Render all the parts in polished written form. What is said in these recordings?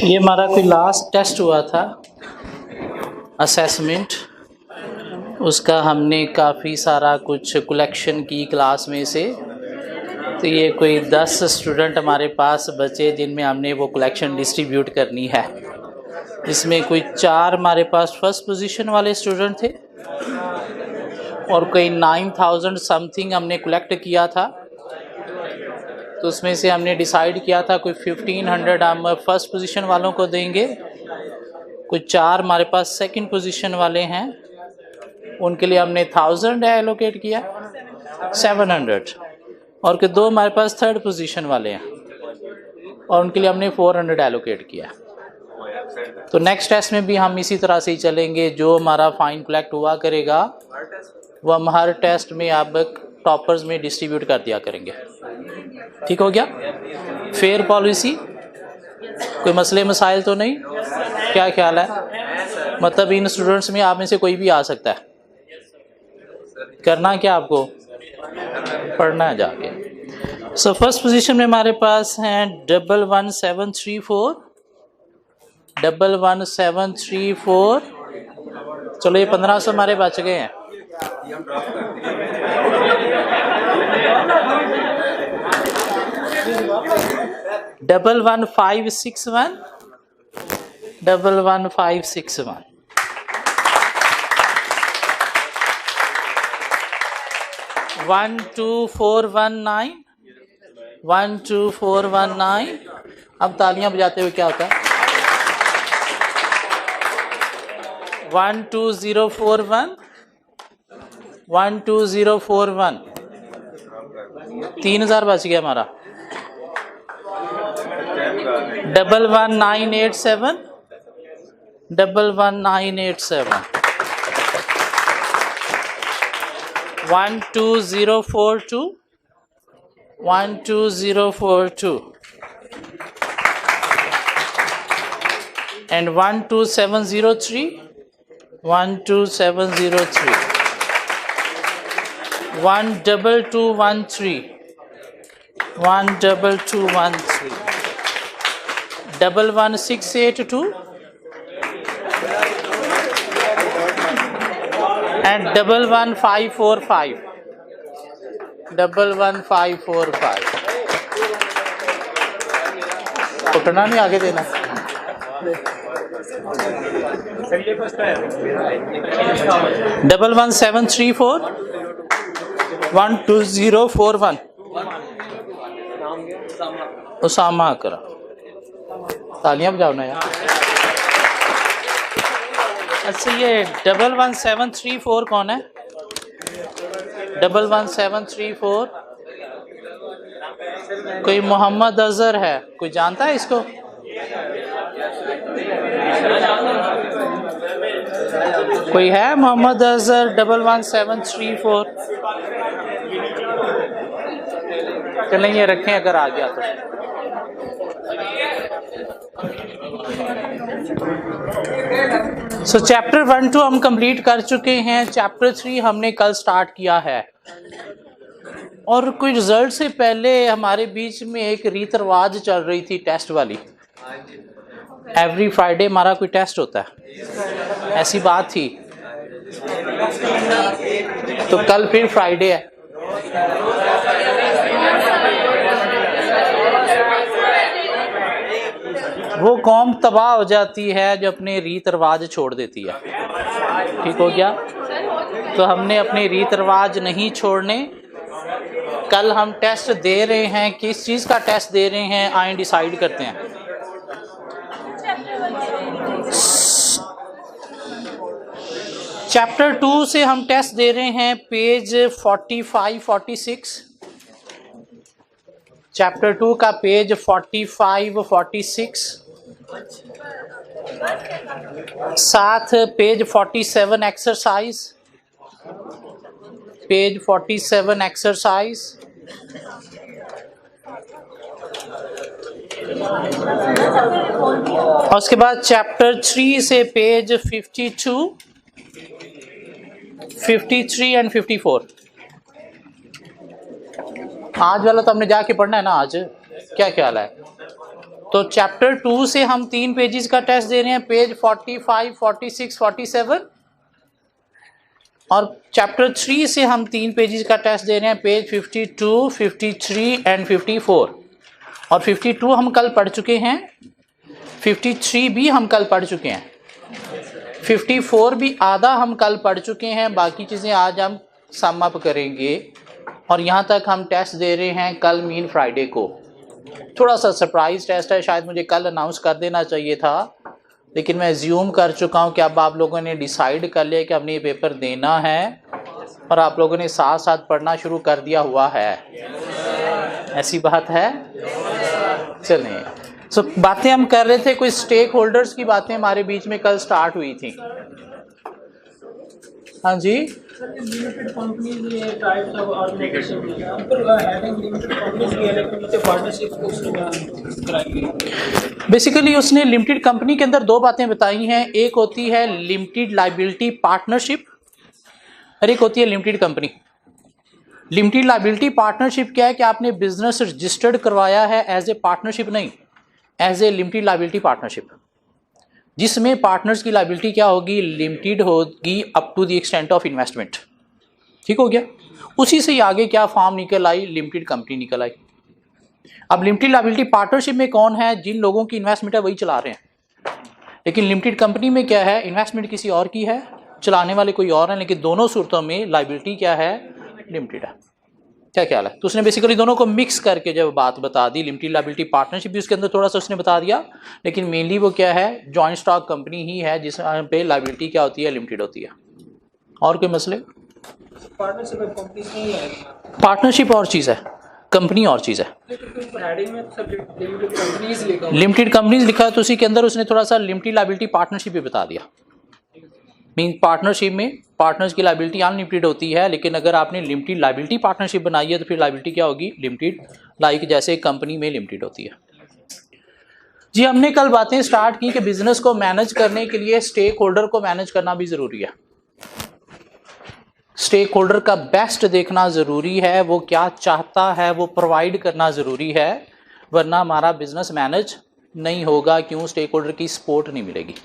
ये हमारा कोई लास्ट टेस्ट हुआ था असेसमेंट, उसका हमने काफ़ी सारा कुछ कलेक्शन की क्लास में से। तो ये कोई 10 स्टूडेंट हमारे पास बचे जिनमें हमने वो कलेक्शन डिस्ट्रीब्यूट करनी है। इसमें कोई 4 हमारे पास फर्स्ट पोजीशन वाले स्टूडेंट थे और कोई 9000 समथिंग हमने कलेक्ट किया था। तो उसमें से हमने डिसाइड किया था कोई 1500 हम फर्स्ट पोजीशन वालों को देंगे, कोई 4 हमारे पास सेकंड पोजीशन वाले हैं, उनके लिए हमने 1000 एलोकेट किया 700, और के 2 हमारे पास थर्ड पोजीशन वाले हैं और उनके लिए हमने 400 एलोकेट किया। तो नेक्स्ट टेस्ट में भी हम इसी तरह से ही चलेंगे। जो हमारा फाइन कलेक्ट हुआ करेगा वो हम हर टेस्ट में अब टॉपर्स में डिस्ट्रीब्यूट कर दिया करेंगे। ठीक हो गया? फेयर पॉलिसी, कोई मसले मसाइल तो नहीं? क्या ख्याल है? मतलब इन स्टूडेंट्स में आप में से कोई भी आ सकता है। करना क्या आपको? पढ़ना है जाके। सो फर्स्ट पोजीशन में हमारे पास हैं 11734 11734। चलो ये 1500 हमारे बच गए हैं। 11561 11561 12419 12419। अब तालियां बजाते हुए क्या होता है? 12041 12041। 3000 बच गया हमारा। 11987 11987 12042 12042 and 12703 12703 12213 12213 11682 and 11545 11545। उठना नहीं, आगे देना। 11734 12041 उसामा करा। तालियां बजाओ ना यार। अच्छा ये 11734 कौन है? 11734 कोई मोहम्मद अजहर है, कोई जानता है इसको? कोई है मोहम्मद अजहर 11734? चलें ये रखें, अगर आ गया तो। सो चैप्टर 1 2 हम कंप्लीट कर चुके हैं। चैप्टर 3 हमने कल स्टार्ट किया है। और कोई रिजल्ट से पहले हमारे बीच में एक रीत रिवाज चल रही थी टेस्ट वाली। एवरी फ्राइडे हमारा कोई टेस्ट होता है, ऐसी बात थी। तो कल फिर फ्राइडे है। वो कौम तबाह हो जाती है जो अपने रीत रिवाज छोड़ देती है। ठीक हो गया? तो हमने अपने रीत रिवाज नहीं छोड़ने। कल हम टेस्ट दे रहे हैं, किस चीज़ का टेस्ट दे रहे हैं आए डिसाइड करते हैं। चैप्टर 2 से हम टेस्ट दे रहे हैं पेज 45-46। चैप्टर 2 का पेज 45-46, साथ पेज 47 एक्सरसाइज, पेज 47 एक्सरसाइज, और उसके बाद चैप्टर 3 से पेज 52, 53 एंड 54। आज वाला तो हमने जाके पढ़ना है ना आज, क्या ख्याल है? तो चैप्टर 2 से हम 3 पेजेस का टेस्ट दे रहे हैं, पेज 45, 46, 47, और चैप्टर 3 से हम 3 पेजेस का टेस्ट दे रहे हैं, पेज 52, 53 एंड 54। और 52 हम कल पढ़ चुके हैं, 53 भी हम कल पढ़ चुके हैं, 54 भी आधा हम कल पढ़ चुके हैं, बाकी चीज़ें आज हम सम अप करेंगे। और यहाँ तक हम टेस्ट दे रहे हैं कल मीन फ्राइडे को। थोड़ा सा सरप्राइज टेस्ट है, शायद मुझे कल अनाउंस कर देना चाहिए था, लेकिन मैं ज्यूम कर चुका हूँ कि अब आप लोगों ने डिसाइड कर लिया कि हमने ये पेपर देना है और आप लोगों ने साथ साथ पढ़ना शुरू कर दिया हुआ है। ऐसी बात है? चलें, सो बातें हम कर रहे थे, कोई स्टेक होल्डर्स की बातें हमारे बीच में कल स्टार्ट हुई थी। हाँ जी, लिमिटेड कंपनीज ये टाइप्स ऑफ ऑर्गेनाइजेशन है, यहाँ पर हैविंग लिमिटेड कंपनीज की है, लेकिन नीचे पार्टनरशिप को उसने बयान कराई है। बेसिकली उसने लिमिटेड कंपनी के अंदर दो बातें बताई हैं, एक होती है लिमिटेड लायबिलिटी पार्टनरशिप और एक होती है limited company. Limited liability partnership क्या है कि आपने बिजनेस रजिस्टर्ड करवाया है एज ए पार्टनरशिप, नहीं as a limited liability partnership, जिसमें पार्टनर्स की लायबिलिटी क्या होगी, लिमिटेड होगी up to the extent of investment. ठीक हो गया? उसी से ही आगे क्या फॉर्म निकल आई, लिमिटेड कंपनी निकल आई। अब लिमिटेड लायबिलिटी पार्टनरशिप में कौन है, जिन लोगों की इन्वेस्टमेंट है वही चला रहे हैं, लेकिन लिमिटेड कंपनी में क्या है, इन्वेस्टमेंट किसी और की है, चलाने वाले कोई और है, लेकिन दोनों सूरतों में लायबिलिटी क्या है, लिमिटेड है। क्या ख्याल है? तो उसने बेसिकली दोनों को मिक्स करके जब बात बता दी, लिमिटेड लायबिलिटी पार्टनरशिप भी उसके अंदर थोड़ा सा उसने बता दिया, लेकिन मेनली वो क्या है, जॉइंट स्टॉक कंपनी ही है जिस पे लायबिलिटी क्या होती है, लिमिटेड होती है। और कोई मसले? पार्टनरशिप कंपनीज नहीं है, पार्टनरशिप और चीज़ है, कंपनी और चीज़ है। हेडिंग में सब लिमिटेड कंपनीज लिखा हुआ है। लिमिटेड कंपनीज लिखा है, तो उसी के अंदर उसने थोड़ा सा लिमिटेड लायबिलिटी पार्टनरशिप भी बता दिया। मीन पार्टनरशिप में पार्टनर्स की लायबिलिटी अनलिमिटेड होती है, लेकिन अगर आपने लिमिटेड लायबिलिटी पार्टनरशिप बनाई है तो फिर लायबिलिटी क्या होगी, लिमिटेड, लाइक जैसे कंपनी में लिमिटेड होती है। जी, हमने कल बातें स्टार्ट की कि बिजनेस को मैनेज करने के लिए स्टेक होल्डर को मैनेज करना भी जरूरी है। स्टेक होल्डर का बेस्ट देखना जरूरी है, वो क्या चाहता है वो प्रोवाइड करना जरूरी है, वरना हमारा बिजनेस मैनेज नहीं होगा। क्यों? स्टेक होल्डर की सपोर्ट नहीं मिलेगी।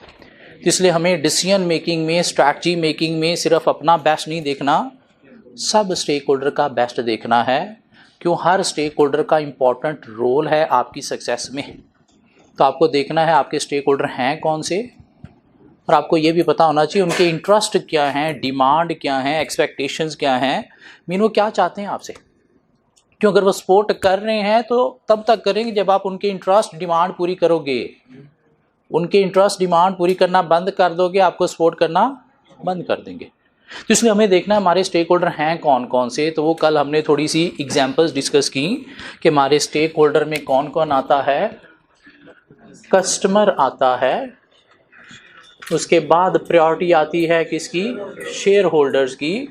इसलिए हमें डिसीजन मेकिंग में, स्ट्रैटेजी मेकिंग में सिर्फ अपना बेस्ट नहीं देखना, सब स्टेक होल्डर का बेस्ट देखना है। क्यों? हर स्टेक होल्डर का इम्पॉर्टेंट रोल है आपकी सक्सेस में। तो आपको देखना है आपके स्टेक होल्डर हैं कौन से, और आपको ये भी पता होना चाहिए उनके इंटरेस्ट क्या हैं, डिमांड क्या हैं, एक्सपेक्टेशंस क्या हैं, मीन वो क्या चाहते हैं आपसे। क्यों? अगर वो सपोर्ट कर रहे हैं तो तब तक करेंगे जब आप उनके इंटरेस्ट डिमांड पूरी करोगे। उनके इंटरेस्ट डिमांड पूरी करना बंद कर दोगे, आपको सपोर्ट करना बंद कर देंगे। तो इसलिए हमें देखना है हमारे स्टेक होल्डर हैं कौन कौन से। तो वो कल हमने थोड़ी सी एग्जांपल्स डिस्कस की कि हमारे स्टेक होल्डर में कौन कौन आता है। कस्टमर आता है, उसके बाद प्रायोरिटी आती है किसकी, शेयर होल्डर्स की,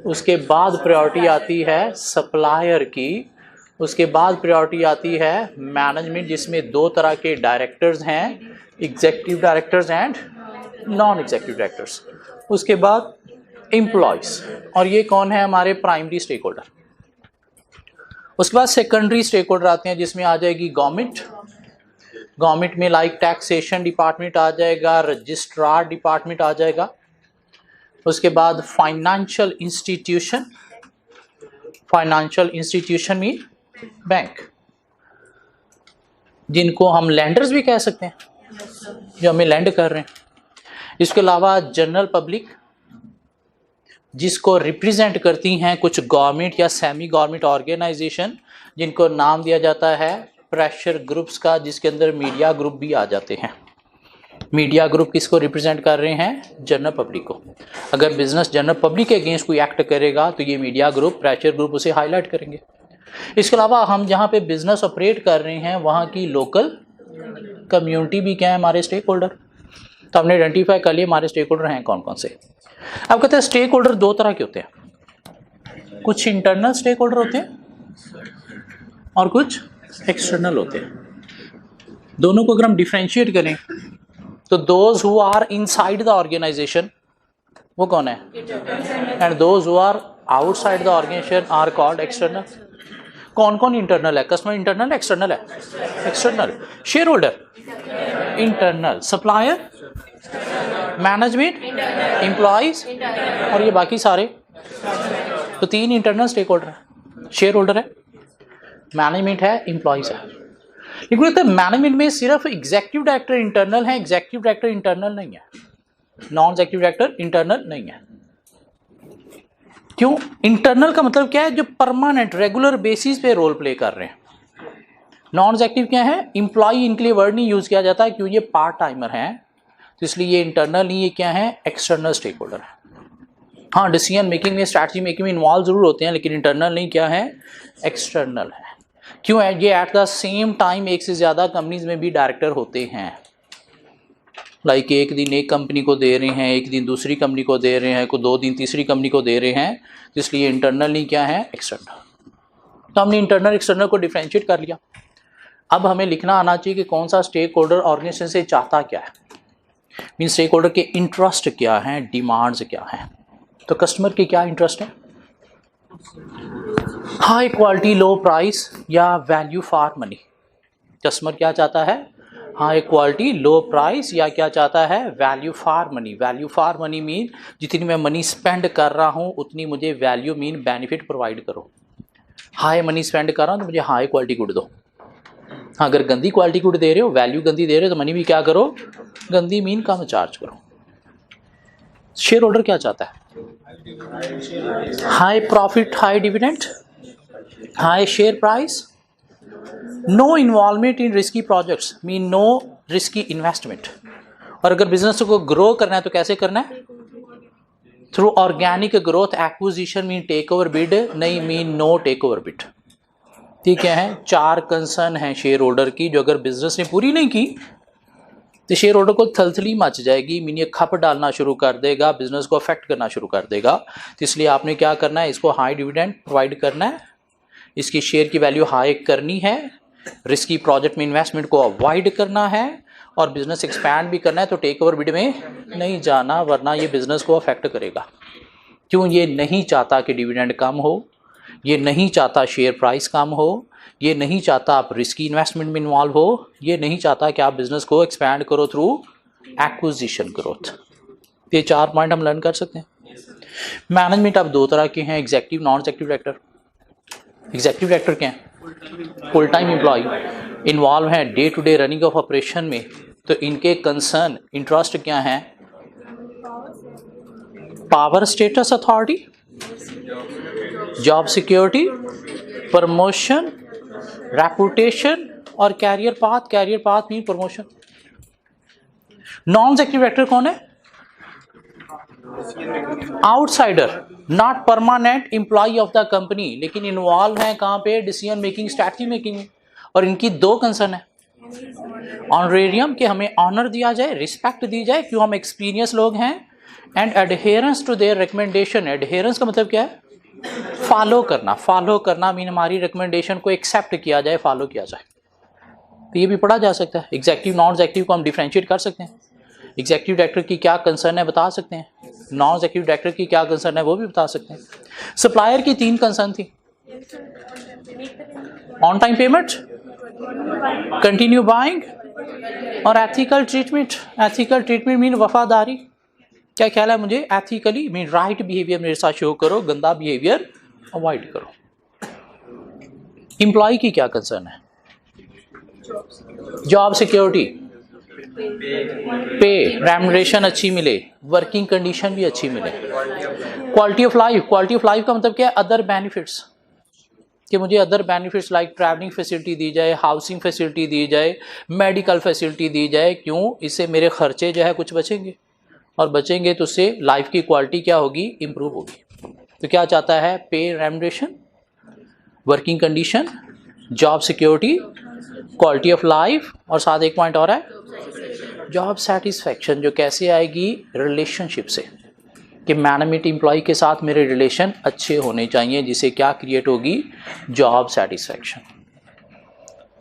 उसके बाद प्रायोरिटी आती है सप्लायर की, उसके बाद प्रायोरिटी आती है मैनेजमेंट, जिसमें दो तरह के डायरेक्टर्स हैं, executive directors and non executive directors, उसके बाद एम्प्लॉयज, और ये कौन है, हमारे प्राइमरी स्टेक होल्डर। उसके बाद सेकेंडरी स्टेक होल्डर आते हैं, जिसमें आ जाएगी गवर्नमेंट। गवर्नमेंट में लाइक टैक्सेशन डिपार्टमेंट आ जाएगा, रजिस्ट्रार डिपार्टमेंट आ जाएगा। उसके बाद फाइनेंशियल इंस्टीट्यूशन, फाइनेंशियल इंस्टीट्यूशन में बैंक, जिनको हम लैंडर्स भी कह सकते हैं, जो हमें लैंड कर रहे हैं। इसके अलावा जनरल पब्लिक, जिसको रिप्रेजेंट करती हैं कुछ गवर्नमेंट या सेमी गवर्नमेंट ऑर्गेनाइजेशन, जिनको नाम दिया जाता है प्रेशर ग्रुप्स का, जिसके अंदर मीडिया ग्रुप भी आ जाते हैं। मीडिया ग्रुप किसको रिप्रेजेंट कर रहे हैं, जनरल पब्लिक को। अगर बिजनेस जनरल पब्लिक के अगेंस्ट कोई एक्ट करेगा तो ये मीडिया ग्रुप, प्रेशर ग्रुप उसे हाईलाइट करेंगे। इसके अलावा हम जहाँ पे बिजनेस ऑपरेट कर रहे हैं वहाँ की लोकल कम्युनिटी भी क्या है, हमारे स्टेक होल्डर। तो हमने आइडेंटिफाई कर लिया हमारे स्टेक होल्डर हैं कौन कौन से। अब कहते हैं स्टेक होल्डर दो तरह के होते हैं, कुछ इंटरनल स्टेक होल्डर होते हैं और कुछ एक्सटर्नल होते हैं। दोनों को अगर हम डिफरेंशिएट करें तो those who are inside the organisation वो कौन है, and those who are outside the organisation are called external. कौन कौन इंटरनल है? कस्टमर इंटरनल है, एक्सटर्नल है? External. Share holder internal, supplier, management, employees और ये बाकी सारे। तो 3 इंटरनल स्टेक होल्डर है, शेयर होल्डर है, मैनेजमेंट है, एम्प्लॉइज है। लेकिन मैनेजमेंट में सिर्फ एग्जीक्यूटिव डायरेक्टर इंटरनल है, एग्जीक्यूटिव डायरेक्टर इंटरनल नहीं है, नॉन एग्जीक्यूटिव डायरेक्टर इंटरनल नहीं है। क्यों? इंटरनल का मतलब क्या है? जो परमानेंट रेगुलर बेसिस पे रोल प्ले कर रहे हैं। नॉन एग्जीक्यूटिव क्या है? एम्प्लॉय, इनके लिए वर्ड नहीं यूज किया जाता है क्यों? ये पार्ट टाइमर हैं, तो इसलिए ये इंटरनल नहीं, ये क्या है? एक्सटर्नल स्टेक होल्डर है। हाँ, डिसीजन मेकिंग में, स्ट्रैटेजी मेकिंग में इन्वॉल्व जरूर होते हैं, लेकिन इंटरनल नहीं, क्या है? एक्सटर्नल है। क्यों है? ये एट द सेम टाइम एक से ज़्यादा कंपनीज में भी डायरेक्टर होते हैं। लाइक एक दिन एक कंपनी को दे रहे हैं, एक दिन दूसरी कंपनी को दे रहे हैं, को 2 दिन तीसरी कंपनी को दे रहे हैं, तो इसलिए इंटरनल नहीं, क्या है? एक्सटर्नल। तो हमने इंटरनल एक्सटर्नल को डिफरेंशिएट कर लिया। अब हमें लिखना आना चाहिए कि कौन सा स्टेक होल्डर ऑर्गेनाइजेशन से चाहता क्या है, मीन स्टेक होल्डर के इंटरेस्ट क्या हैं, डिमांड्स क्या हैं। तो कस्टमर के क्या इंटरेस्ट है? हाई क्वालिटी लो प्राइस या वैल्यू फॉर मनी। कस्टमर क्या चाहता है? हाई क्वालिटी लो प्राइस या क्या चाहता है? Value for money. Value for money mean जितनी मैं मनी स्पेंड कर रहा हूँ उतनी मुझे वैल्यू मीन बेनिफिट प्रोवाइड करो। हाई मनी स्पेंड कर रहा हूँ तो मुझे हाई क्वालिटी गुड दो। हाँ, अगर गंदी क्वालिटी गुड दे रहे हो, वैल्यू गंदी दे रहे हो, तो मनी भी क्या करो? गंदी मीन कम चार्ज करो। शेयर होल्डर क्या चाहता है? High profit, high dividend, high share price, no involvement in risky projects mean no risky investment. और अगर बिजनेस को ग्रो करना है तो कैसे करना है? Through organic growth. Acquisition mean take over bid नहीं, mean no take over bid. ठीक है, 4 कंसर्न हैं शेयर होल्डर की, जो अगर बिजनेस ने पूरी नहीं की तो शेयर होल्डर को थलथली मच जाएगी, मीन ये खप डालना शुरू कर देगा, बिजनेस को अफेक्ट करना शुरू कर देगा। तो इसलिए आपने क्या करना है? इसको हाई डिविडेंड प्रोवाइड करना है, इसकी शेयर की वैल्यू हाई करनी है, रिस्की प्रोजेक्ट में इन्वेस्टमेंट को अवॉइड करना है, और बिजनेस एक्सपैंड भी करना है। तो टेक ओवर बिड में नहीं जाना, वरना ये बिजनेस को अफेक्ट करेगा। क्यों? ये नहीं चाहता कि डिविडेंड कम हो, ये नहीं चाहता शेयर प्राइस कम हो, ये नहीं चाहता आप रिस्की इन्वेस्टमेंट में इन्वॉल्व हो, ये नहीं चाहता कि आप बिजनेस को एक्सपैंड करो थ्रू एक्विजिशन ग्रोथ। ये 4 पॉइंट हम लर्न कर सकते हैं। मैनेजमेंट अब 2 तरह के हैं, executive, non executive director. Executive director क्या है? फुल टाइम एम्प्लॉय, इन्वॉल्व हैं day to day running of operation में। तो इनके कंसर्न, इंटरेस्ट क्या है? Power, status, authority, job security, promotion, reputation और career path. Career path mean promotion. Non executive director कौन है? Outsider, not permanent employ of the company, लेकिन involve है कहाँ पे? डिसीजन मेकिंग, स्ट्रैटेजी मेकिंग में। और इनकी 2 कंसर्न है। ऑनरेरियम के हमें ऑनर दिया जाए, रिस्पेक्ट दी जाए, क्यों? हम एक्सपीरियंस लोग हैं। And adherence to their recommendation. Adherence का मतलब क्या है? फॉलो करना। फॉलो करना मीन हमारी रिकमेंडेशन को एक्सेप्ट किया जाए, फॉलो किया जाए। तो ये भी पढ़ा जा सकता है। एग्जीक्यूटिव, नॉन एग्जीक्यूटिव को हम डिफरेंशिएट कर सकते हैं। एग्जीक्यूटिव डायरेक्टर की क्या कंसर्न है बता सकते हैं, नॉन एग्जीक्यूटिव डायरेक्टर की क्या कंसर्न है वो भी बता सकते हैं। सप्लायर की 3 कंसर्न थी, on time payment, continue buying और ethical treatment. Ethical treatment mean वफादारी। क्या ख्याल है मुझे? एथिकली मीन राइट बिहेवियर मेरे साथ शो करो, गंदा बिहेवियर अवॉइड करो। एम्प्लॉय की क्या कंसर्न है? जॉब सिक्योरिटी, पे, रेम्युनरेशन अच्छी मिले, वर्किंग कंडीशन भी अच्छी मिले। Quality of life, quality of life का मतलब क्या है? अदर बेनिफिट्स, कि मुझे other benefits like travelling facility दी जाए, हाउसिंग फैसिलिटी दी जाए, मेडिकल फैसिलिटी दी जाए। क्यों? इससे मेरे खर्चे जो है कुछ बचेंगे, और बचेंगे तो उससे लाइफ की क्वालिटी क्या होगी? इम्प्रूव होगी। तो क्या चाहता है? पे, remuneration, working condition, job security, quality of life, और साथ एक पॉइंट और है जॉब सेटिस्फैक्शन, जो कैसे आएगी? रिलेशनशिप से, कि मैनेजमेंट एम्प्लॉय के साथ मेरे रिलेशन अच्छे होने चाहिए, जिससे क्या क्रिएट होगी? Job satisfaction.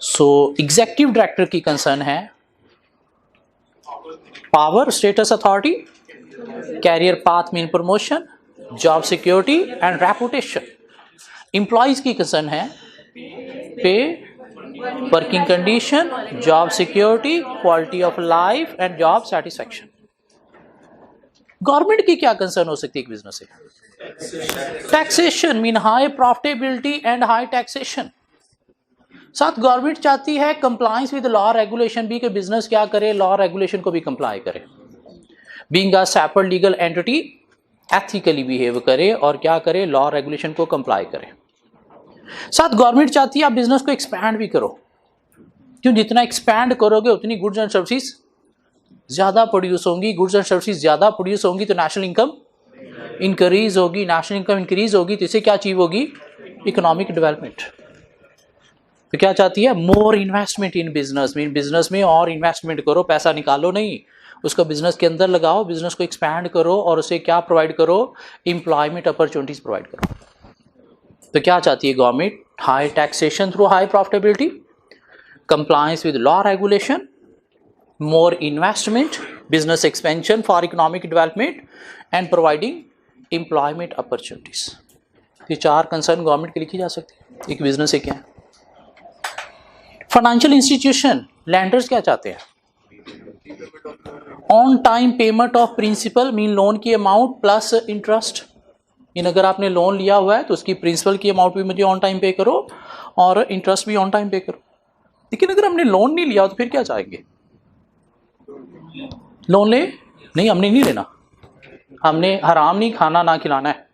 So executive director की कंसर्न है power, status, authority, career path mean promotion, job security and reputation. Employees की कंसर्न है pay, working condition, job security, quality of life and job satisfaction. Government की क्या concern हो सकती है एक बिजनेस से? Taxation, mean high profitability and high taxation. साथ गवर्नमेंट चाहती है कंप्लायंस विद लॉ रेगुलेशन भी, कि बिजनेस क्या करे, लॉ रेगुलेशन को भी कंप्लाई करे, being a separate legal entity ethically behave करे और क्या करे, लॉ रेगुलेशन को कंप्लाई करे। साथ गवर्नमेंट चाहती है आप बिजनेस को एक्सपैंड भी करो, क्यों, जितना एक्सपैंड करोगे उतनी गुड्स एंड सर्विसेज ज्यादा प्रोड्यूस होंगी, गुड्स एंड सर्विसेज ज्यादा प्रोड्यूस होंगी तो नेशनल इनकम इंक्रीज होगी, नेशनल इनकम इंक्रीज होगी तो इससे क्या अचीव होगी, इकोनॉमिक डेवलपमेंट। तो क्या चाहती है, मोर इन्वेस्टमेंट इन बिजनेस, मीन बिजनेस में और इन्वेस्टमेंट करो, पैसा निकालो नहीं, उसको बिजनेस के अंदर लगाओ, बिजनेस को एक्सपैंड करो और उसे क्या प्रोवाइड करो, एम्प्लॉयमेंट अपॉर्चुनिटीज प्रोवाइड करो। तो क्या चाहती है government, high taxation through high profitability, compliance with law regulation, more investment, business expansion for economic development and providing employment opportunities। ये चार कंसर्न गवर्नमेंट की लिखी जा सकती है एक बिजनेस से। क्या है फाइनेंशियल इंस्टीट्यूशन, लैंडर्स क्या चाहते हैं, on time payment of principal, mean loan की अमाउंट प्लस इंटरेस्ट। इन अगर आपने लोन लिया हुआ है तो उसकी प्रिंसिपल की अमाउंट भी मुझे ऑन टाइम पे करो और इंटरेस्ट भी ऑन टाइम पे करो। लेकिन अगर हमने लोन नहीं लिया तो फिर क्या चाहेंगे, लोन ले नहीं, हमने नहीं लेना, हमने हराम नहीं खाना ना खिलाना है।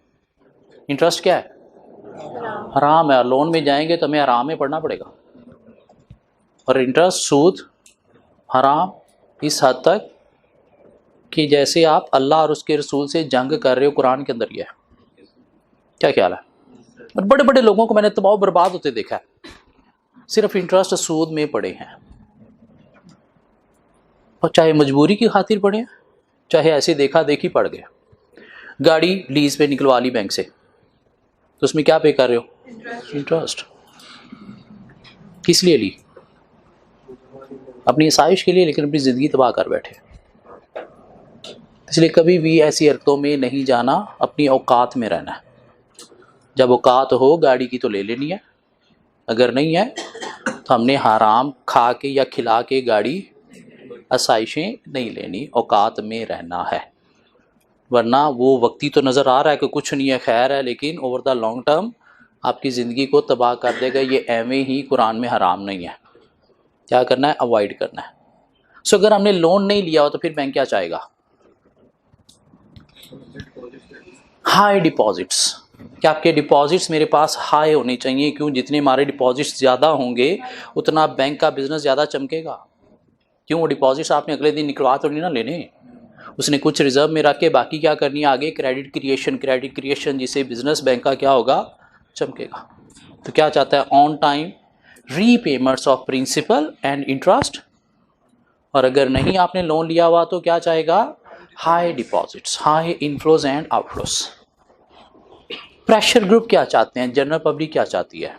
इंटरेस्ट क्या है, हराम है, और लोन में जाएंगे तो हमें हराम में पढ़ना पड़ेगा। और इंटरेस्ट, सूद, हराम इस हद तक कि जैसे आप अल्लाह और उसके रसूल से जंग कर रहे हो, कुरान के अंदर ये है। क्या ख्याल है? और बड़े बड़े लोगों को मैंने तबाह बर्बाद होते देखा है, सिर्फ इंटरेस्ट सूद में पड़े हैं, और चाहे मजबूरी की खातिर पड़े, चाहे ऐसे देखा देखी पड़ गए। गाड़ी लीज पे निकलवा ली बैंक से तो उसमें क्या पे कर रहे हो, इंटरेस्ट। किस लिए ली, अपनी आसाइश के लिए, लेकिन अपनी ज़िंदगी तबाह कर बैठे। इसलिए कभी भी ऐसी हरकतों में नहीं जाना, अपनी औकात में रहना है। जब औकात हो गाड़ी की तो ले लेनी है, अगर नहीं है तो हमने हराम खा के या खिला के गाड़ी आसाइशें नहीं लेनी, औकात में रहना है। वरना वो वक्ती तो नज़र आ रहा है कि कुछ नहीं है, खैर है, लेकिन ओवर द लॉन्ग टर्म आपकी ज़िंदगी को तबाह कर देगा। ये एवं ही कुरान में हराम नहीं है, क्या करना है, अवॉइड करना है। सो अगर हमने लोन नहीं लिया हो तो फिर बैंक क्या चाहेगा, हाई डिपॉजिट्स, कि आपके डिपॉजिट्स मेरे पास हाई होने चाहिए। क्यों, जितने हमारे डिपॉजिट्स ज़्यादा होंगे उतना बैंक का बिजनेस ज़्यादा चमकेगा। क्यों, वो डिपॉजिट्स आपने अगले दिन निकलवा तो नहीं ना लेने, उसने कुछ रिजर्व में रख के बाकी क्या करनी है आगे, क्रेडिट क्रिएशन जिससे बिजनेस बैंक का क्या होगा, चमकेगा। तो क्या चाहता है, on time repayments of principal and interest, और अगर नहीं आपने लोन लिया हुआ तो क्या चाहेगा, high deposits, high inflows and outflows. Pressure group क्या चाहते हैं, जनरल पब्लिक क्या चाहती है,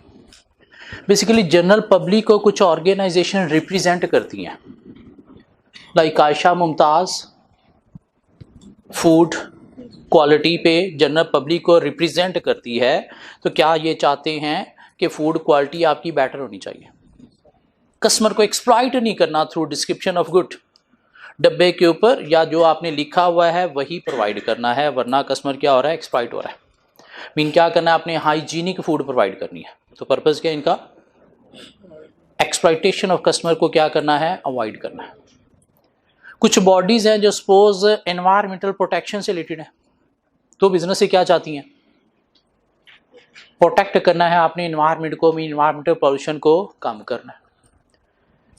बेसिकली जनरल पब्लिक को कुछ ऑर्गेनाइजेशन रिप्रेजेंट करती हैं, like Ayesha Mumtaz food quality पे जनरल पब्लिक को रिप्रेजेंट करती है। तो क्या ये चाहते हैं कि फूड क्वालिटी आपकी बेटर होनी चाहिए, कस्टमर को एक्सप्लॉइट नहीं करना थ्रू डिस्क्रिप्शन ऑफ गुड, डब्बे के ऊपर या जो आपने लिखा हुआ है वही प्रोवाइड करना है, वरना कस्टमर क्या हो रहा है, एक्सप्लॉइट हो रहा है। मीन क्या करना है, आपने हाइजीनिक फूड प्रोवाइड करनी है। तो पर्पज़ क्या है इनका, एक्सप्लॉइटेशन ऑफ कस्टमर को क्या करना है, अवॉइड करना है। कुछ बॉडीज़ हैं जो सपोज एनवायरमेंटल प्रोटेक्शन से रिलेटेड है, तो बिजनेस से क्या चाहती हैं, प्रोटेक्ट करना है आपने एनवायरमेंट को, मीन एनवायरमेंटल पॉल्यूशन को कम करना है।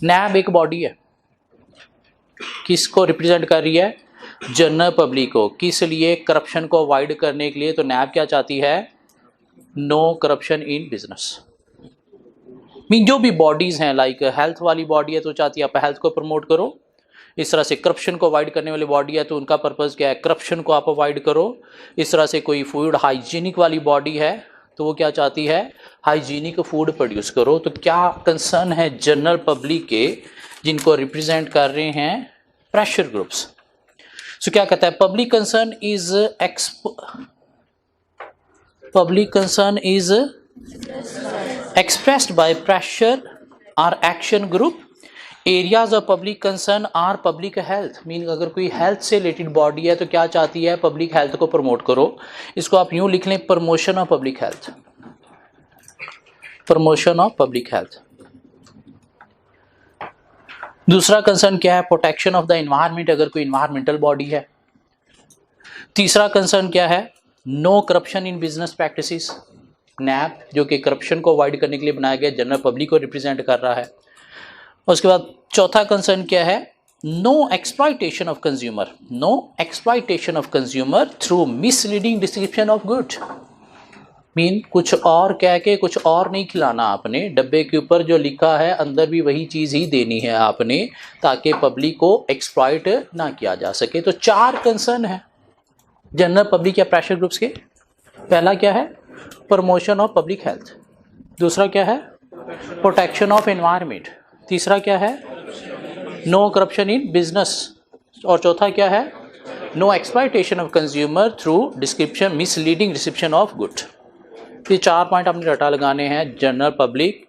नैब एक बॉडी है, किसको रिप्रेजेंट कर रही है, जनरल पब्लिक को। किस लिए, करप्शन को अवॉइड करने के लिए। तो नैब क्या चाहती है, no corruption in business. Mean जो भी बॉडीज़ हैं, लाइक हेल्थ वाली बॉडी है तो चाहती है आप हेल्थ को प्रमोट करो, इस तरह से करप्शन को अवॉइड करने वाली बॉडी है तो उनका पर्पज़ क्या है, करप्शन को आप अवॉइड करो। इस तरह से कोई फूड हाइजीनिक वाली बॉडी है तो वो क्या चाहती है, हाइजीनिक फूड प्रोड्यूस करो। तो क्या कंसर्न है जनरल पब्लिक के, जिनको रिप्रेजेंट कर रहे हैं प्रेशर ग्रुप्स। सो क्या कहता है, public concern is expressed by pressure or action group. Areas of public concern are public health, mean अगर कोई हेल्थ से रिलेटेड बॉडी है तो क्या चाहती है, पब्लिक हेल्थ को प्रमोट करो। इसको आप यूं लिख लें, promotion of public health, promotion of public health. दूसरा कंसर्न क्या है, प्रोटेक्शन ऑफ द एनवायरनमेंट, अगर कोई एनवायरमेंटल बॉडी है। तीसरा कंसर्न क्या है, no corruption in business practices, नैप जो कि करप्शन को अवॉइड करने के लिए बनाया गया, जनरल पब्लिक को रिप्रेजेंट कर रहा है। उसके बाद चौथा कंसर्न क्या है, no exploitation of consumer, no exploitation of consumer through misleading description of good, mean कुछ और कह के कुछ और नहीं खिलाना आपने, डब्बे के ऊपर जो लिखा है अंदर भी वही चीज़ ही देनी है आपने, ताकि पब्लिक को एक्सप्लॉयट ना किया जा सके। तो 4 कंसर्न है जनरल पब्लिक या प्रेशर ग्रुप्स के। पहला क्या है, प्रमोशन ऑफ पब्लिक हेल्थ। दूसरा क्या है, प्रोटेक्शन ऑफ एनवायरनमेंट। तीसरा क्या है, नो करप्शन इन बिजनेस। और चौथा क्या है, no exploitation of consumer through description misleading description of good. ये 4 पॉइंट आपने रटा लगाने हैं। जनरल पब्लिक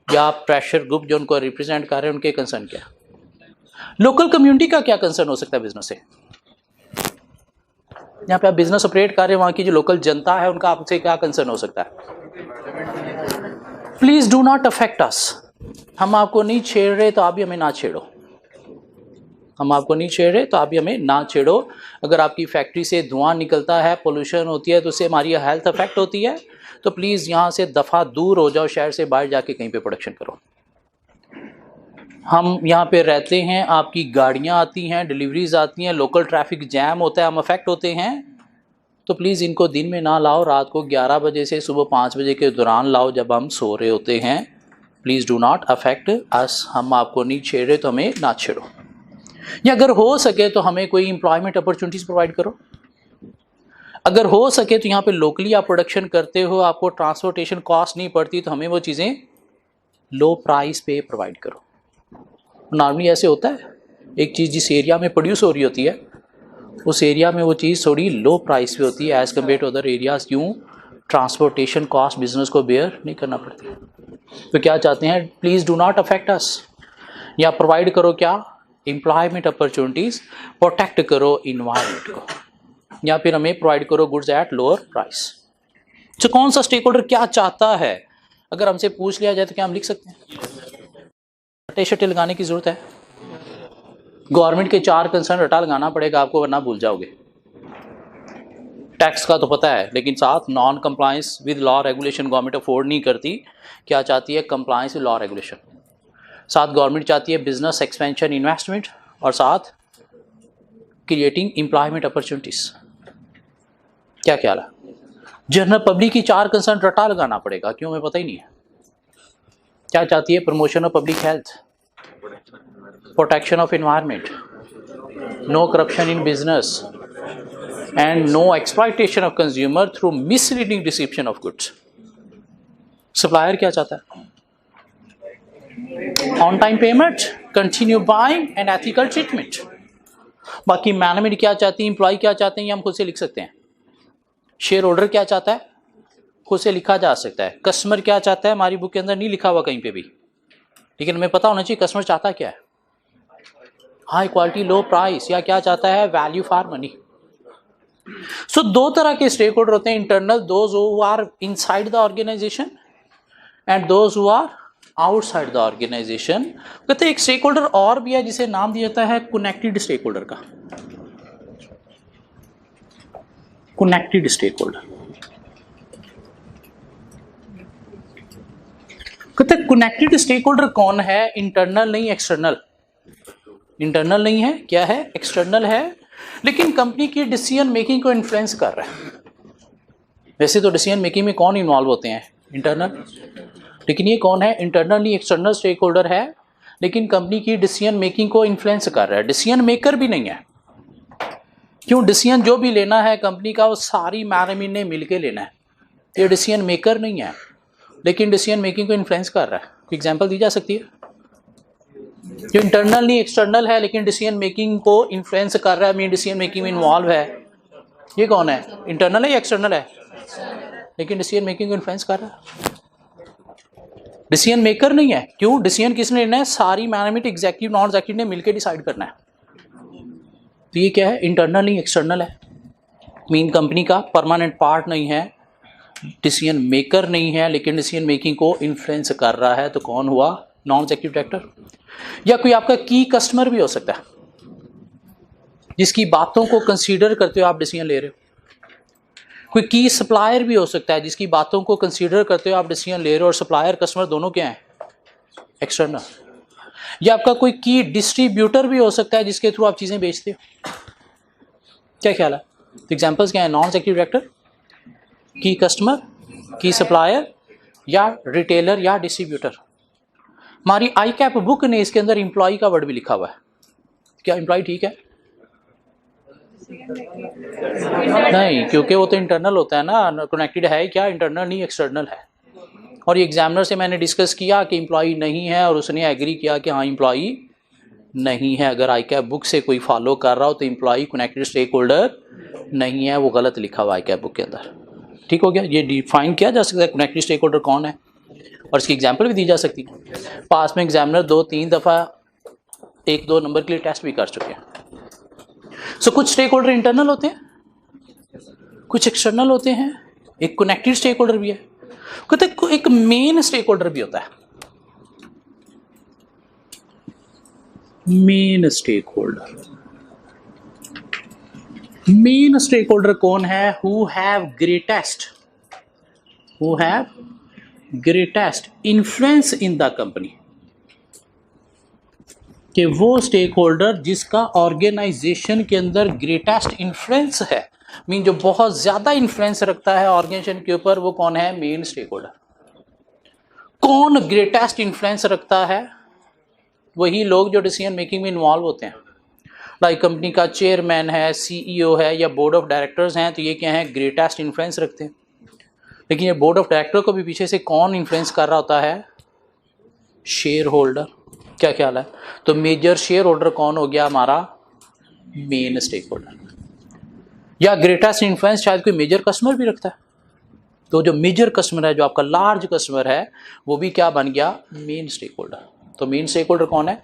या प्रेशर ग्रुप जो उनको रिप्रेजेंट कर रहे हैं उनके कंसर्न क्या। लोकल कम्युनिटी का क्या कंसर्न हो सकता है बिजनेस से, यहाँ पे आप बिजनेस ऑपरेट कर रहे हैं, वहाँ की जो लोकल जनता है उनका आपसे क्या कंसर्न हो सकता है। प्लीज डू नॉट अफेक्ट अस, हम आपको नहीं छेड़ रहे तो आप भी हमें ना छेड़ो, हम आपको नहीं छेड़ रहे तो आप भी हमें ना छेड़ो। अगर आपकी फैक्ट्री से धुआं निकलता है, पोल्यूशन होती है, तो उससे हमारी हेल्थ अफेक्ट होती है, तो प्लीज़ यहाँ से दफ़ा दूर हो जाओ, शहर से बाहर जाके कहीं पे प्रोडक्शन करो। हम यहाँ पे रहते हैं, आपकी गाड़ियाँ आती हैं, डिलीवरीज आती हैं, लोकल ट्रैफिक जैम होता है, हम अफेक्ट होते हैं, तो प्लीज़ इनको दिन में ना लाओ, रात को 11 बजे से सुबह 5 बजे के दौरान लाओ जब हम सो रहे होते हैं। प्लीज़ डू नॉट अफेक्ट अस, हम आपको नहीं छेड़ रहे तो हमें ना छेड़ो। या अगर हो सके तो हमें कोई एम्प्लॉयमेंट अपॉर्चुनिटीज़ प्रोवाइड करो। अगर हो सके तो यहाँ पे लोकली आप प्रोडक्शन करते हो, आपको ट्रांसपोर्टेशन कॉस्ट नहीं पड़ती, तो हमें वो चीज़ें लो प्राइस पे प्रोवाइड करो। नॉर्मली ऐसे होता है, एक चीज़ जिस एरिया में प्रोड्यूस हो रही होती है उस एरिया में वो चीज़ थोड़ी लो प्राइस पे होती है as compare to other areas, क्यों, ट्रांसपोर्टेशन कॉस्ट बिजनेस को बेयर नहीं करना पड़ती। तो क्या चाहते हैं, please do not affect us, या प्रोवाइड करो क्या, एम्प्लॉयमेंट अपॉर्चुनिटीज़, प्रोटेक्ट करो इन्वायरमेंट को, या फिर हमें प्रोवाइड करो गुड्स एट लोअर प्राइस। तो कौन सा स्टेक होल्डर क्या चाहता है, अगर हमसे पूछ लिया जाए तो क्या हम लिख सकते हैं। रटे शटे लगाने की ज़रूरत है, गवर्नमेंट के 4 कंसर्न रटा लगाना पड़ेगा आपको, वरना भूल जाओगे। टैक्स का तो पता है, लेकिन साथ non compliance with law regulation government afford नहीं करती, क्या चाहती है, कंप्लायंस विद लॉ रेगुलेशन। साथ गवर्नमेंट चाहती है बिजनेस एक्सपेंशन इन्वेस्टमेंट, और साथ क्रिएटिंग एम्प्लॉयमेंट अपॉर्चुनिटीज़। क्या ख्याल है, जनरल पब्लिक की 4 कंसर्न रटा लगाना पड़ेगा, क्यों हमें पता ही नहीं है। क्या चाहती है, promotion of public health, protection of environment, no corruption in business, and no exploitation of consumer through misleading description of goods. Supplier क्या चाहता है, on time payment, continue buying and ethical treatment. बाकी मैनेजमेंट क्या चाहती है, employ क्या चाहते हैं, ये हम खुद से लिख सकते हैं। शेयर होल्डर क्या चाहता है, खुद से लिखा जा सकता है। कस्टमर क्या चाहता है, हमारी बुक के अंदर नहीं लिखा हुआ कहीं पे भी, लेकिन हमें पता होना चाहिए कस्टमर चाहता क्या है, हाई क्वालिटी लो प्राइस, या क्या चाहता है, वैल्यू फॉर मनी। सो 2 तरह के स्टेक होल्डर होते हैं, internal, those who are inside the organisation and those who are outside the organisation. कहते हैं एक स्टेक होल्डर और भी है जिसे नाम दिया जाता है कनेक्टेड स्टेक होल्डर का, कनेक्टेड स्टेक होल्डर। कहते हैं कनेक्टेड स्टेक होल्डर कौन है, इंटरनल नहीं एक्सटर्नल, इंटरनल नहीं है, क्या है, एक्सटर्नल है, लेकिन कंपनी की डिसीजन मेकिंग को इन्फ्लुएंस कर रहा है। वैसे तो डिसीजन मेकिंग में कौन इन्वॉल्व होते हैं, इंटरनल, लेकिन ये कौन है, इंटरनली एक्सटर्नल स्टेक होल्डर है, लेकिन कंपनी की डिसीजन मेकिंग को इन्फ्लुएंस कर रहा है। डिसीजन मेकर भी नहीं है, क्यों, डिसीजन जो भी लेना है कंपनी का वो सारी मैनेजमेंट ने मिलके लेना है, ये डिसीजन मेकर नहीं है, लेकिन डिसीजन मेकिंग को इन्फ्लुएंस कर रहा है। एग्जाम्पल दी जा सकती है, जो इंटरनल नहीं एक्सटर्नल है लेकिन डिसीजन मेकिंग को इन्फ्लुएंस कर रहा है, मीन डिसीजन मेकिंग में इन्वॉल्व है, ये कौन है, इंटरनल है या एक्सटर्नल है, लेकिन डिसीजन मेकिंग को इन्फ्लुएंस कर रहा है। डिसीजन मेकर नहीं है। क्यों? डिसीजन किसने लेना है? सारी मैनेजमेंट, एग्जीक्यूटिव, नॉन एग्जीक्यूटिव ने मिलकर डिसाइड करना है। तो ये क्या है? इंटरनल नहीं एक्सटर्नल है। मीन कंपनी का परमानेंट पार्ट नहीं है, डिसीजन मेकर नहीं है, लेकिन डिसीजन मेकिंग को इन्फ्लुएंस कर रहा है। तो कौन हुआ? Non executive director. या कोई आपका की कस्टमर भी हो सकता है, जिसकी बातों को कंसीडर करते हुए आप डिसीजन ले रहे हो। कोई की सप्लायर भी हो सकता है, जिसकी बातों को कंसीडर करते हुए आप डिसीजन ले रहे हो। और सप्लायर कस्टमर दोनों क्या हैं? एक्सटर्नल। या आपका कोई की डिस्ट्रीब्यूटर भी हो सकता है, जिसके थ्रू आप चीज़ें बेचते हो। क्या ख्याल है? तो एग्जाम्पल्स क्या है? नॉन एग्जीक्यूटिव डायरेक्टर, की कस्टमर, की सप्लायर, या रिटेलर या डिस्ट्रीब्यूटर। हमारी आई कैप बुक ने इसके अंदर एम्प्लॉय का वर्ड भी लिखा हुआ है। क्या एम्प्लॉय ठीक है? नहीं, क्योंकि वो तो इंटरनल होता है ना, कनेक्टेड है क्या? इंटरनल नहीं, एक्सटर्नल है। और ये एग्जामिनर से मैंने डिस्कस किया कि एम्प्लॉय नहीं है, और उसने एग्री किया कि हाँ एम्प्लॉय नहीं है। अगर आई कैप बुक से कोई फॉलो कर रहा हो तो एम्प्लॉय कनेक्टेड स्टेक होल्डर नहीं है, वो गलत लिखा हुआ आई कैप बुक के अंदर। ठीक हो गया? ये डिफाइन किया जा सकता है कनेक्टेड स्टेक होल्डर कौन है, और इसकी एग्जाम्पल भी दी जा सकती है। पास में एग्जामिनर 2-3 दफ़ा 1-2 नंबर के लिए टेस्ट भी कर चुके हैं। सो कुछ स्टेक होल्डर इंटरनल होते हैं, कुछ एक्सटर्नल होते हैं, एक कनेक्टेड स्टेक होल्डर भी है, कहते एक मेन स्टेक होल्डर भी होता है। Main stakeholder, main stakeholder कौन है? Who have greatest influence in the company. कि वो स्टेक होल्डर जिसका ऑर्गेनाइजेशन के अंदर ग्रेटेस्ट इन्फ्लुएंस है, मीन जो बहुत ज़्यादा इन्फ्लुएंस रखता है ऑर्गेनाइजेशन के ऊपर, वो कौन है? Main stakeholder. कौन ग्रेटेस्ट इन्फ्लुएंस रखता है? वही लोग जो डिसीजन मेकिंग में इन्वॉल्व होते हैं। लाइक कंपनी का चेयरमैन है, सीईओ है, या बोर्ड ऑफ डायरेक्टर्स हैं, तो ये क्या है? ग्रेटेस्ट इन्फ्लुएंस रखते हैं। लेकिन ये बोर्ड ऑफ डायरेक्टर को भी पीछे से कौन इन्फ्लुएंस कर रहा होता है? Share holder. क्या ख्याल है? तो मेजर शेयर होल्डर कौन हो गया? हमारा मेन स्टेक होल्डर। या ग्रेटेस्ट इन्फ्लुएंस शायद कोई मेजर कस्टमर भी रखता है, तो जो मेजर कस्टमर है, जो आपका लार्ज कस्टमर है, वो भी क्या बन गया? Main stakeholder. तो मेन स्टेक होल्डर कौन है?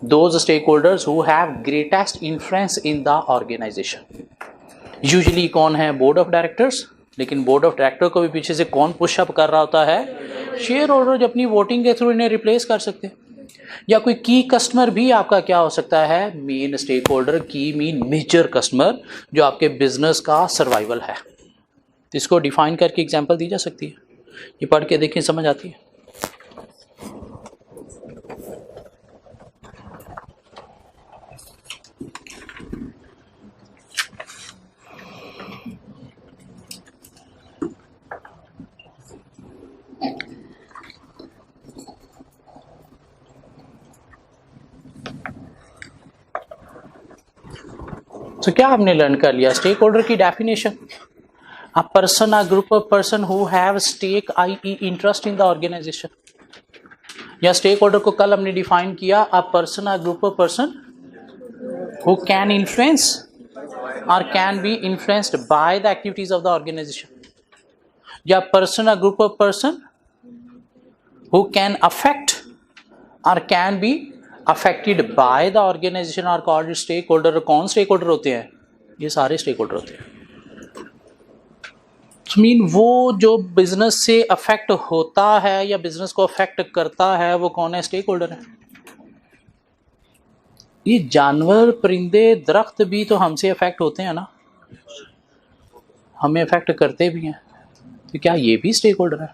Those stakeholders who have greatest influence in the organisation. Usually कौन है? Board of directors. लेकिन बोर्ड ऑफ डायरेक्टर को भी पीछे से कौन पुशअप कर रहा होता है? शेयर होल्डर, जो अपनी वोटिंग के थ्रू इन्हें रिप्लेस कर सकते हैं। या कोई की कस्टमर भी आपका क्या हो सकता है? Main stakeholder. की मीन मेजर कस्टमर, जो आपके बिजनेस का सर्वाइवल है। तो इसको डिफाइन करके एग्जांपल दी जा सकती है। ये पढ़ के देखें, समझ आती है। तो क्या आपने लर्न कर लिया? स्टेक होल्डर की definition, a person, a group of person who have stake I interest in the organisation. या स्टेक होल्डर को कल हमने डिफाइन किया, a person, a group of person who can influence और can be influenced by the activities of the organisation. या person, a group of person who can affect और can be affected by the organisation are called stakeholder. कौन stake holder होते हैं? ये सारे stake holder होते हैं। Mean वो जो बिजनेस से अफेक्ट होता है या बिजनेस को अफेक्ट करता है, वो कौन है? स्टेक होल्डर है। ये जानवर, परिंदे, दरख्त भी तो हमसे अफेक्ट होते हैं ना, हमें अफेक्ट करते भी हैं। तो क्या ये भी स्टेक होल्डर है?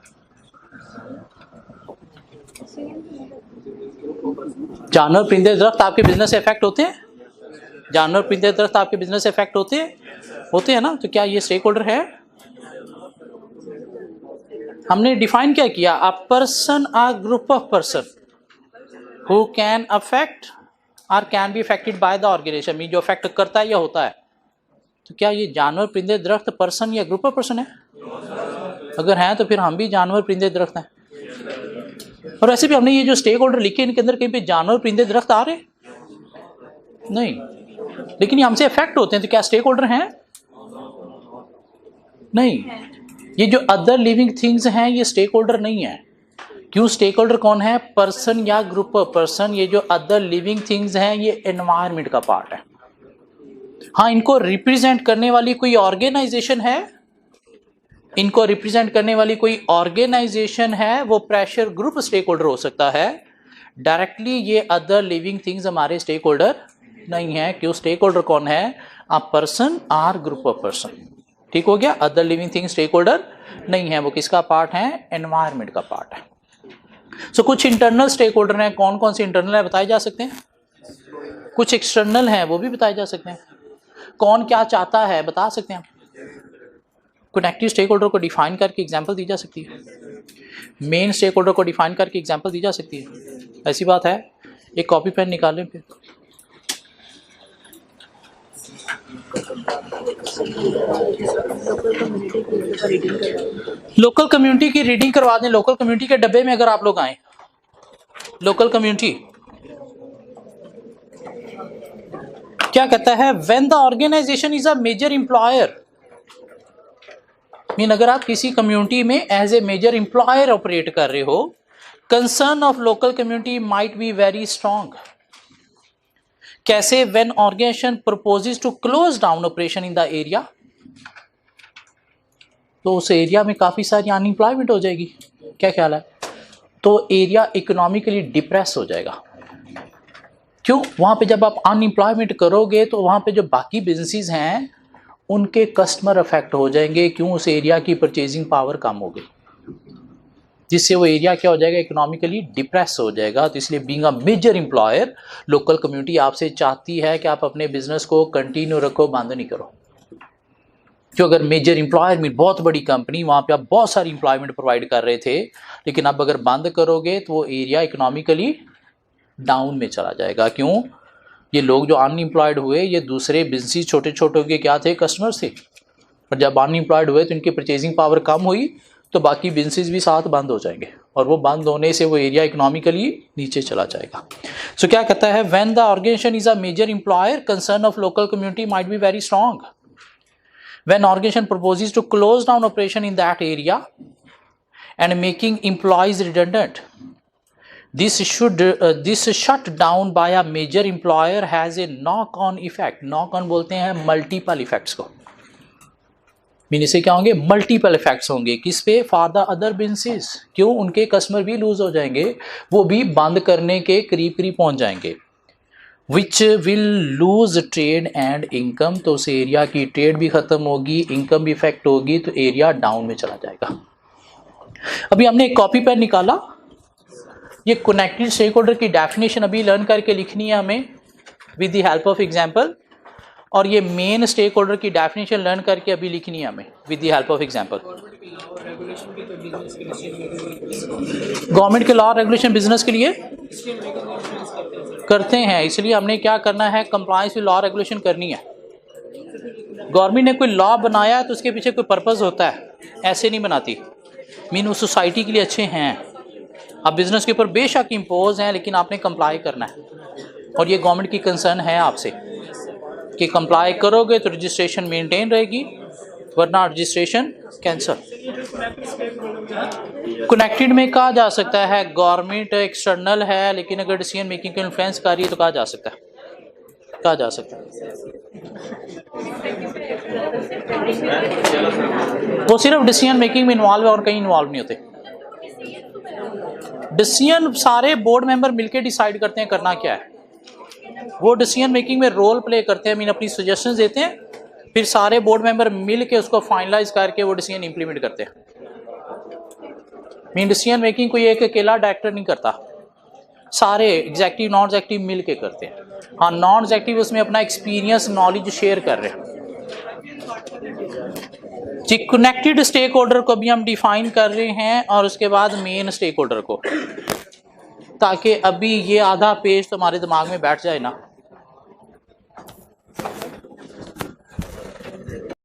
जानवर, परिंदे, दरख्त आपके बिजनेस से इफेक्ट होते हैं? जानवर, परिंदे, दरख्त आपके बिजनेस से इफेक्ट होते हैं ना? तो क्या ये स्टेक होल्डर है? हमने डिफाइन क्या किया? A person, a group of person who can affect और can be affected by the organisation. Mean जो अफेक्ट करता है या होता है। तो क्या ये जानवर, परिंदे, दरख्त पर्सन या ग्रुप ऑफ पर्सन है? अगर हैं तो फिर हम भी जानवर, परिंदे, दरख्त हैं। और वैसे भी हमने ये जो स्टेक होल्डर लिखे, इनके अंदर कहीं पे जानवर, परिंदे, दरख्त आ रहे नहीं, लेकिन ये हमसे अफेक्ट होते हैं। तो क्या स्टेक होल्डर हैं? नहीं। ये जो अदर लिविंग थिंग्स हैं, ये स्टेक होल्डर नहीं है। क्यों स्टेक होल्डर कौन है? पर्सन या ग्रुप ऑफ पर्सन। ये जो अदर लिविंग थिंग्स हैं ये एनवायरमेंट का पार्ट है। हाँ, इनको रिप्रेजेंट करने वाली कोई ऑर्गेनाइजेशन है, इनको रिप्रेजेंट करने वाली कोई ऑर्गेनाइजेशन है, वो प्रेशर ग्रुप स्टेक होल्डर हो सकता है। डायरेक्टली ये अदर लिविंग थिंग्स हमारे स्टेक होल्डर नहीं है। क्यों? स्टेक होल्डर कौन है? A person or group of person. ठीक हो गया? Other living thing stakeholder नहीं है। वो किसका पार्ट है? एनवायरमेंट का पार्ट है। सो कुछ इंटरनल स्टेक होल्डर हैं। कौन कौन से इंटरनल है बताए जा सकते हैं? कुछ एक्सटर्नल हैं, वो भी बताए जा सकते हैं। कौन क्या चाहता है बता सकते हैं? कनेक्टिव स्टेक होल्डर को डिफाइन करके एग्जांपल दी जा सकती है। मेन स्टेक होल्डर को डिफाइन करके एग्जांपल दी जा सकती है। ऐसी बात है? एक कॉपी पेन निकालें फिर। लोकल कम्युनिटी की रीडिंग करवा दें। लोकल कम्युनिटी के डब्बे में अगर आप लोग आए, लोकल कम्युनिटी क्या कहता है? When the organisation is a major employer, mean अगर आप किसी कम्युनिटी में as a major employer operate कर रहे हो, concern of local community might be very strong. कैसे? When organisation proposes to close down operation in the area, तो उस एरिया में काफी सारी अनएम्प्लॉयमेंट हो जाएगी। क्या ख्याल है? तो एरिया इकोनॉमिकली डिप्रेस हो जाएगा। क्यों? वहां पे जब आप अनएम्प्लॉयमेंट करोगे तो वहां पे जो बाकी बिजनेसेस हैं उनके कस्टमर अफेक्ट हो जाएंगे। क्यों? उस एरिया की परचेजिंग पावर कम हो गई, जिससे वो एरिया क्या हो जाएगा? इकोनॉमिकली डिप्रेस हो जाएगा। तो इसलिए being a major employer, local community आपसे चाहती है कि आप अपने बिजनेस को कंटिन्यू रखो, बंद नहीं करो। जो अगर मेजर एम्प्लॉयर में बहुत बड़ी कंपनी, वहाँ पे आप बहुत सारी एम्प्लॉयमेंट प्रोवाइड कर रहे थे, लेकिन अब अगर बंद करोगे तो वो एरिया इकोनॉमिकली डाउन में चला जाएगा। क्यों? ये लोग जो अनएम्प्लॉयड हुए ये दूसरे बिजनेस छोटे छोटे के क्या थे? कस्टमर्स थे। और जब अनएम्प्लॉयड हुए तो इनकी परचेजिंग पावर कम हुई, तो बाकी बिजनेस भी साथ बंद हो जाएंगे, और वो बंद होने से वो एरिया इकोनॉमिकली नीचे चला जाएगा। सो क्या कहता है? When the organisation is a major employer, concern of local community might be very strong. When organisation proposes to close down operation in that area and making employees redundant, this shut down by a major employer has a knock on effect। knock on बोलते हैं multiple effects को। Mean से क्या होंगे? Multiple effects होंगे। किस पे? For the other businesses. क्यों? उनके कस्टमर भी लूज हो जाएंगे, वो भी बंद करने के करीब करीब पहुंच जाएंगे। Which will lose trade and income, तो उस एरिया की ट्रेड भी खत्म होगी, इनकम भी इफेक्ट होगी, तो एरिया डाउन में चला जाएगा। अभी हमने एक कॉपी पेन निकाला। ये कनेक्टेड स्टेक होल्डर की डेफिनेशन अभी लर्न करके लिखनी है हमें with the help of example, और ये मेन स्टेक होल्डर की डेफिनेशन लर्न करके अभी लिखनी है हमें with the help of example. Government के लॉ रेगुलेशन बिजनेस के लिए करते हैं, इसलिए हमने क्या करना है? कंप्लायंस विद लॉ रेगुलेशन करनी है। गवर्नमेंट ने कोई लॉ बनाया है तो उसके पीछे कोई पर्पस होता है, ऐसे नहीं बनाती। मीन उस सोसाइटी के लिए अच्छे हैं। अब बिजनेस के ऊपर बेशक इम्पोज हैं, लेकिन आपने कंप्लाई करना है, और ये गवर्नमेंट की कंसर्न है आपसे कि कंप्लाई करोगे तो रजिस्ट्रेशन मेंटेन रहेगी, वरना रजिस्ट्रेशन कैंसल। कनेक्टेड में कहा जा सकता है गवर्नमेंट एक्सटर्नल है, लेकिन अगर डिसीजन मेकिंग को इन्फ्लुएंस कर रही है तो कहा जा सकता है, कहा जा सकता है वो सिर्फ डिसीजन मेकिंग में इन्वॉल्व है और कहीं इन्वॉल्व नहीं होते। डिसीजन सारे बोर्ड मेंबर मिलकर डिसाइड करते हैं करना क्या है। वो डिसीजन मेकिंग में रोल प्ले करते हैं, मीन अपनी सजेशंस देते हैं, फिर सारे बोर्ड मेंबर मिल के उसको फाइनलाइज करके वो डिसीजन इंप्लीमेंट करते हैं। मीन डिसीजन मेकिंग कोई एक अकेला डायरेक्टर नहीं करता, सारे एग्जेक्टिव नॉन एग्जेक्टिव मिल के करते हैं। हाँ, नॉन एग्जेक्टिव उसमें अपना एक्सपीरियंस नॉलेज शेयर कर रहे हैं। जी, कनेक्टेड स्टेक होल्डर को भी हम डिफाइन कर रहे हैं, और उसके बाद मेन स्टेक होल्डर को, ताकि अभी ये आधा पेज तो हमारे दिमाग में बैठ जाए ना।